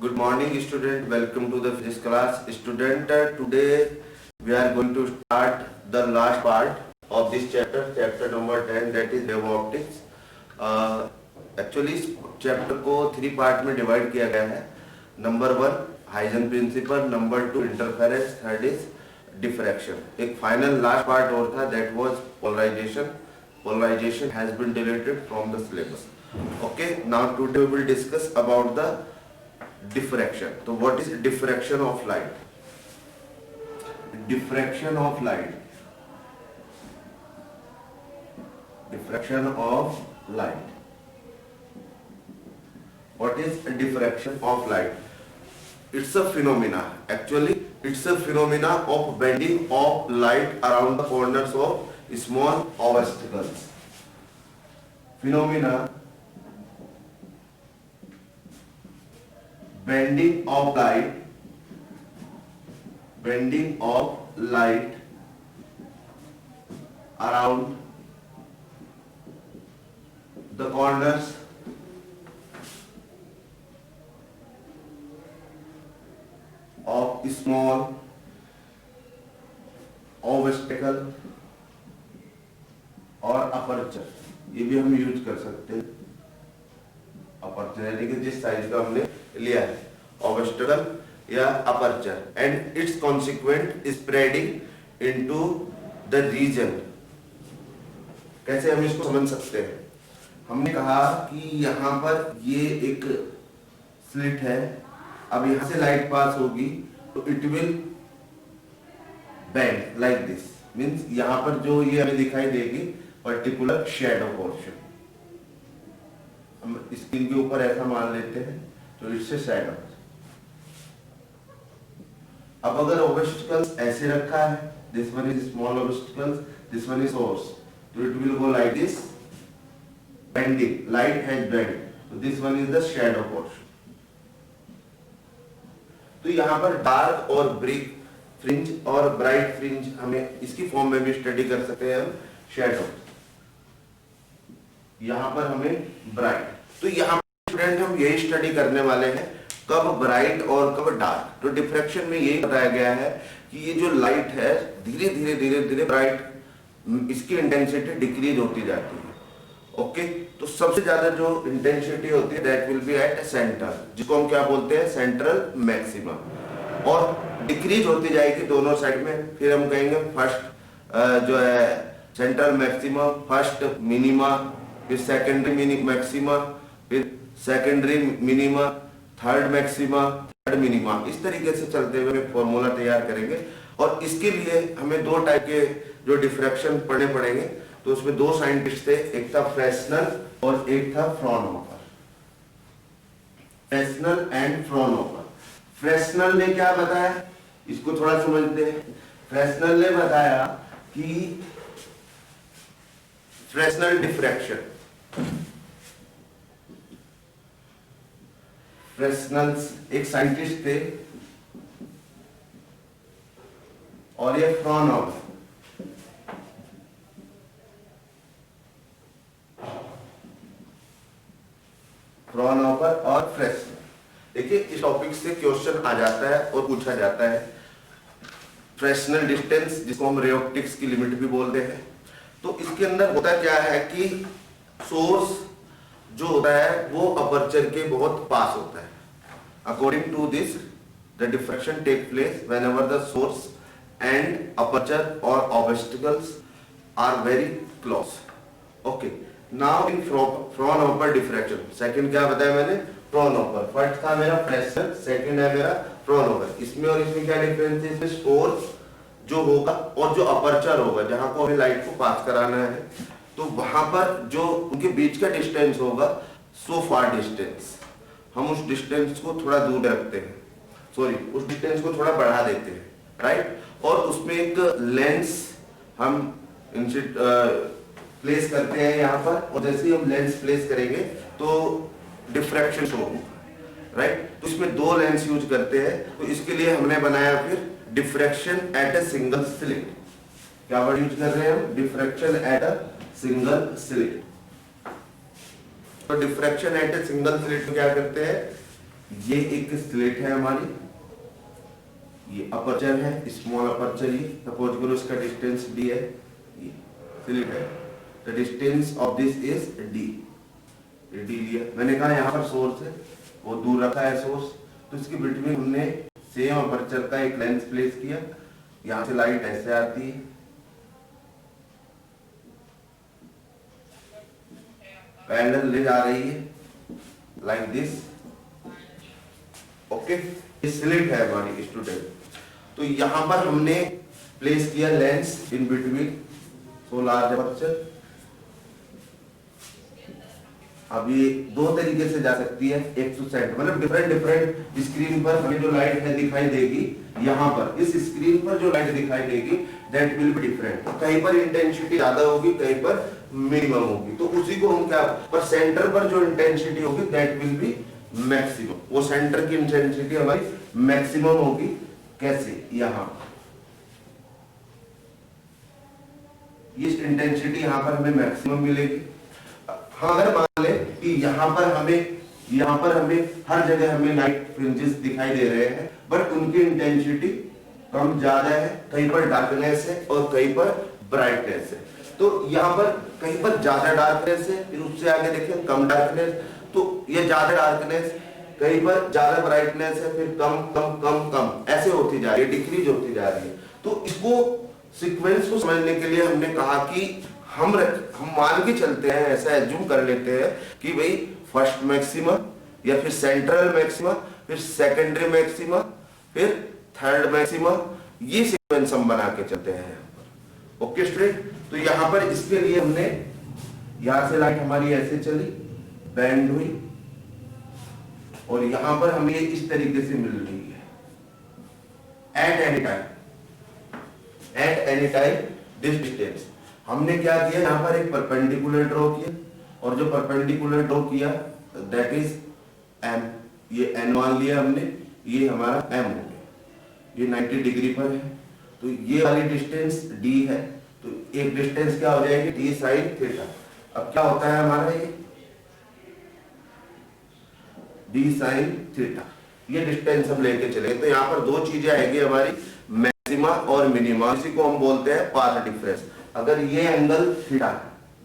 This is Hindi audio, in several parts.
Good morning, student. Welcome to the physics class. Student, today we are going to start the last part of this chapter number 10, that is wave optics. Actually इस चैप्टर को 3 पार्ट में डिवाइड किया गया है. Number 1 Huygens principle, number 2 interference, third is diffraction. एक फाइनल लास्ट पार्ट और था, that was polarization. Polarization has been deleted from the syllabus. Okay, now today we will discuss about the diffraction. So what is diffraction of light? Diffraction of light. Diffraction of light. What is diffraction of light? It's a phenomena. Actually, it's a phenomena of bending of light around the corners of small obstacles. Phenomena bending of light around the corners of small obstacle और अपर्चर. ये भी हम यूज कर सकते हैं. अपर्चर यानी कि जिस साइज का हमने लिया है, ऑब्स्टेकल या aperture, and its consequent spreading into the region. कैसे हम इसको समझ सकते हैं? हमने कहा कि यहाँ पर ये एक स्लिट है. अब यहाँ से लाइट पास होगी तो it will bend like this. Means यहाँ पर जो ये हमें दिखाई देगी पर्टिकुलर शेडो पोर्शन, हम स्क्रीन के ऊपर ऐसा मान लेते हैं तो इससे शेडो. अब अगर ऑब्स्टिकल्स ऐसे रखा है, this one is small obstacles, this one is source, तो it will go like this, bending, light has bend, तो this one is the shadow portion. तो यहाँ पर डार्क और ब्रिक फ्रिंज और ब्राइट फ्रिंज हमें इसकी फॉर्म में भी स्टडी कर सकते हैं हम. शेडो यहाँ पर हमें ब्राइट. तो यहाँ पर स्टूडेंट हम यही स्टडी करने वाले हैं, कब ब्राइट और कब डार्क. तो डिफ्रैक्शन में यही बताया गया है कि ये जो लाइट है धीरे धीरे ब्राइट, इसकी इंटेंसिटी डिक्रीज होती जाती है. ओके, तो सबसे ज्यादा जो इंटेंसिटी होती है that will be at centre, जिसको हम क्या बोलते हैं, सेंट्रल मैक्सिमा, और डिक्रीज होती जाएगी दोनों साइड में. फिर हम कहेंगे फर्स्ट जो है सेंट्रल मैक्सिमा, फर्स्ट मिनिमा, फिर सेकेंडरी मैक्सिमा, फिर secondary minima, third maxima, third minima. इस तरीके से चलते हुए एक फॉर्मूला तैयार करेंगे. और इसके लिए हमें 2 टाइप के जो डिफ्रैक्शन पढ़ने पड़ेंगे. तो उसमें 2 साइंटिस्ट थे, एक था फ्रेस्नेल और एक था Fraunhofer. Fresnel and Fraunhofer. Fresnel ने क्या बताया, इसको थोड़ा समझते हैं. फ्रेस्नेल ने बताया कि फ्रेस्नेल डिफ्रैक्शन, फ्रेस्नेल एक साइंटिस्ट थे, और ये फ्रॉनहोफर. फ्रॉनहोफर और फ्रेस्नेल. देखिए इस टॉपिक से क्वेश्चन आ जाता है और पूछा जाता है. फ्रेस्नेल डिस्टेंस, जिसको हम रे ऑप्टिक्स की लिमिट भी बोलते हैं. तो इसके अंदर होता क्या है कि सोर्स जो होता है वो अपर्चर के बहुत पास होता है. According to this the diffraction take place whenever the source and aperture और obstacles are very close. Okay, now in Fraunhofer diffraction. Second क्या बताया मैंने, फ्रॉनहोफर. फर्स्ट था मेरा फ्रेस्नेल, सेकंड है मेरा फ्रॉनहोफर. इसमें और इसमें क्या डिफरेंस है, इसमें सोर्स जो होगा और जो अपर्चर होगा, जहां को हमें लाइट को पास कराना है, तो वहां पर जो उनके बीच का डिस्टेंस होगा, सो फार डिस्टेंस, हम उस डिस्टेंस को थोड़ा दूर रखते हैं, सॉरी उस डिस्टेंस को थोड़ा बढ़ा देते हैं, राइट. और उसमें एक लेंस हम प्लेस करते हैं यहाँ पर, और जैसे ही हम लेंस प्लेस करेंगे तो डिफ्रैक्शन शो होगा, राइट. तो इसमें 2 लेंस यूज करते हैं. तो इसके लिए हमने बनाया फिर diffraction at a single slit. क्या वर्ड यूज कर रहे हैं हम, diffraction at a single slit. तो diffraction at a single slit में क्या करते हैं, ये एक स्लिट है हमारी, ये अपर्चर है, स्मॉल अपर्चर, ये सपोज करो इसका डिस्टेंस डी है, ये स्लिट है, the distance of this is D, D लिया। मैंने कहा यहाँ पर सोर्स है, वो दूर रखा है सोर्स, तो इसके बिटवीन हमने सेम अपर्चर का एक लेंस प्लेस किया। यहाँ से लाइट ऐसे आती है, पैरेलल ले जा रही है लाइक दिस, ओके। स्लिट है हमारी स्टूडेंट, तो यहां पर हमने प्लेस किया lens in between so large aperture. अब ये दो तरीके से जा सकती है, एक टू सेट, मतलब डिफरेंट स्क्रीन पर हमें जो लाइट है दिखाई देगी, यहाँ पर इस स्क्रीन पर जो लाइट दिखाई देगी दैट विल बी डिफरेंट। कहीं पर इंटेंसिटी ज्यादा होगी, कहीं पर मिनिमम होगी, तो उसी को हम क्या, पर सेंटर पर जो इंटेंसिटी होगी दैट विल बी मैक्सिमम। वो सेंटर की इंटेंसिटी हमारी मैक्सिमम होगी। कैसे? यहाँ ये इंटेंसिटी यहाँ पर हमें मैक्सिमम मिलेगी। हाँ, अगर मान ले कि यहाँ पर हमें हर जगह हमें लाइट फ्रिंजेस दिखाई दे रहे हैं, बट उनकी इंटेंसिटी कम ज्यादा है, कहीं पर डार्कनेस है और कहीं पर ब्राइटनेस है। तो यहाँ पर कहीं पर ज्यादा डार्कनेस है, फिर उससे आगे देखें कम डार्कनेस, तो ये ज्यादा डार्कनेस, कहीं पर ज्यादा ब्राइटनेस है, फिर कम कम कम कम ऐसे होती जा रही है, डिक्रीज होती जा रही है। तो इसको सीक्वेंस को समझने के लिए हमने कहा कि हम मान के चलते हैं, ऐसा एज्यूम कर लेते हैं कि भाई फर्स्ट मैक्सिमा या फिर सेंट्रल मैक्सिमा, फिर सेकेंडरी मैक्सिमा, फिर थर्ड मैक्सिमा, ये सीक्वेंस हम बना के चलते हैं। ओके स्टूडेंट, तो यहाँ पर इसके लिए हमने यहां से लाइट हमारी ऐसे चली, बैंड हुई, और यहां पर हमें इस तरीके से मिल रही है at any time this distance. हमने क्या किया, यहाँ पर एक परपेंडिकुलर ड्रॉ किया, और जो परपेंडिकुलर ड्रॉ किया दैट इज एम, ये एन मान लिया हमने, ये हमारा एम हो गया, ये 90 डिग्री पर है, तो ये वाली डिस्टेंस डी है, तो एक डिस्टेंस क्या हो जाएगी, डी साइन थीटा। अब क्या होता है हमारा ये डी साइन थीटा, ये डिस्टेंस हम लेके चले। तो यहाँ पर दो चीजें आएगी हमारी, मैक्सिमा और मिनिमा, इसी को हम बोलते हैं पाथ डिफरेंस। अगर ये एंगल थीटा,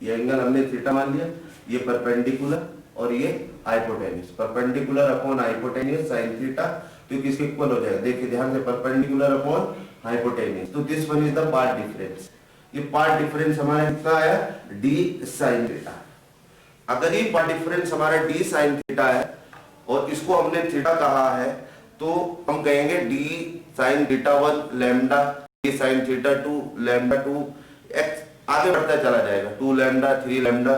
ये एंगल हमने थीटा मान लिया, ये परपेंडिकुलर और ये hypotenuse, perpendicular upon hypotenuse sine theta, तो किसके इक्वल हो जाएगा, देखिए ध्यान से, परपेंडिकुलर अपॉन हाइपोटेन्यूज, तो this one is the path difference. ये पाथ डिफरेंस हमारा कितना आया, डी साइन थीटा। अगर ये पाथ डिफरेंस हमारा डी साइन थीटा है और इसको हमने थीटा कहा है, तो हम कहेंगे D sine theta 1 lambda, D sine theta 2 lambda 2, x आगे बढ़ता चला जाएगा, 2 लैम्डा 3 लैम्डा।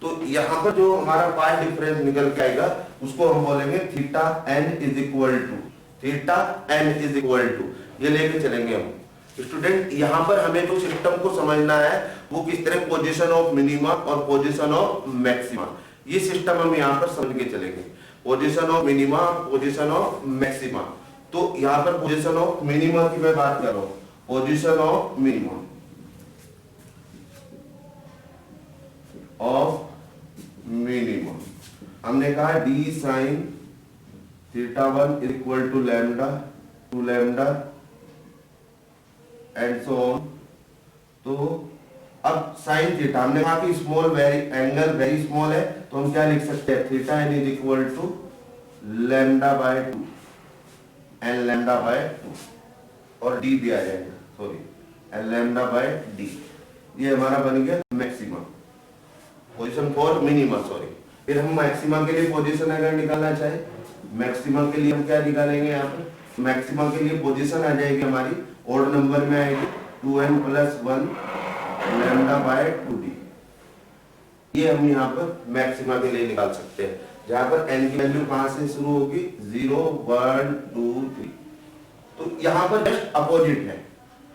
तो यहाँ पर जो हमारा पाथ डिफरेंस निकल के आएगा उसको हम बोलेंगे theta n is equal to, theta n is equal to, ये लेके चलेंगे हम। स्टूडेंट, यहाँ पर हमें जो सिस्टम को समझना है वो किस तरह, पोजीशन ऑफ मिनिमा और पोजीशन ऑफ मैक्सिमा, ये सिस्टम हम यहाँ पर समझ के चलेंगे। Position of minima, position of maxima. तो यहाँ पर पोजीशन ऑफ मिनिमा की मैं बात कर रहा हूँ, position of minima of minima, हमने कहा d sine theta 1 is equal to lambda 2 lambda and so on. तो अब साइन थीटा हमने कहा कि स्मॉल एंगल वेरी स्मॉल है, तो हम क्या लिख सकते हैं, theta n is equal to lambda by 2 n lambda by 2, और डी भी आ जाएगा, sorry n lambda by d, ये हमारा बन गया maxima, position for minima, sorry. फिर हम मैक्सिमा के लिए पोजीशन अगर निकालना चाहे, मैक्सिमा के लिए हम क्या निकालेंगे, यहाँ पर मैक्सिमा के लिए पोजीशन आ जाएगी हमारी, ऑड नंबर में आएगी 2n + 1 लैम्डा बाय 2d, ये हम यहाँ पर मैक्सिमा के लिए निकाल सकते हैं, जहां पर n की वैल्यू कहां से शुरू होगी, 0 1 2 3। तो यहाँ पर जस्ट अपोजिट है,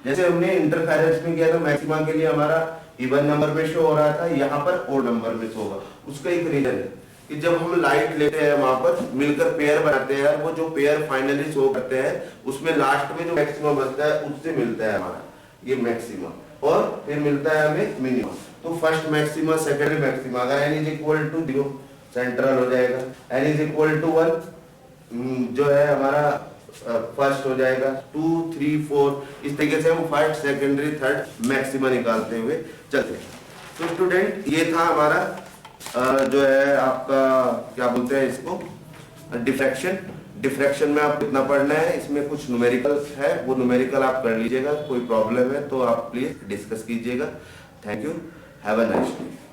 जैसे हमने इंटरफेरेंस में किया था, मैक्सिमा के लिए हमारा इवन नंबर में शो हो रहा था, यहाँ पर ओड नंबर में शो होगा। उसका एक रीजन है कि जब हम लाइट लेते हैं वहां पर मिलकर पेयर बनाते हैं, वो जो पेयर फाइनली शो करते हैं उसमें लास्ट में जो मैक्सिमा बनता है उससे मिलता है हमारा ये मैक्सिमा, और फिर मिलता है हमें मिनिमा। तो फर्स्ट मैक्सिमा, सेकेंडरी मैक्सिमा, अगर n is equal to 0 central हो जाएगा, n इज इक्वल टू 1 जो है हमारा फर्स्ट हो जाएगा 2, 3, 4 इस तरीके से हम फर्स्ट, सेकेंडरी, थर्ड मैक्सिमा निकालते हुए चलते हैं। तो स्टूडेंट ये था हमारा जो है आपका क्या बोलते हैं इसको डिफ्रैक्शन। डिफ्रैक्शन में आपको कितना पढ़ना है, इसमें कुछ न्यूमेरिकल है, वो न्यूमेरिकल आप कर लीजिएगा। कोई प्रॉब्लम है तो आप प्लीज डिस्कस कीजिएगा। Thank you, have a nice day.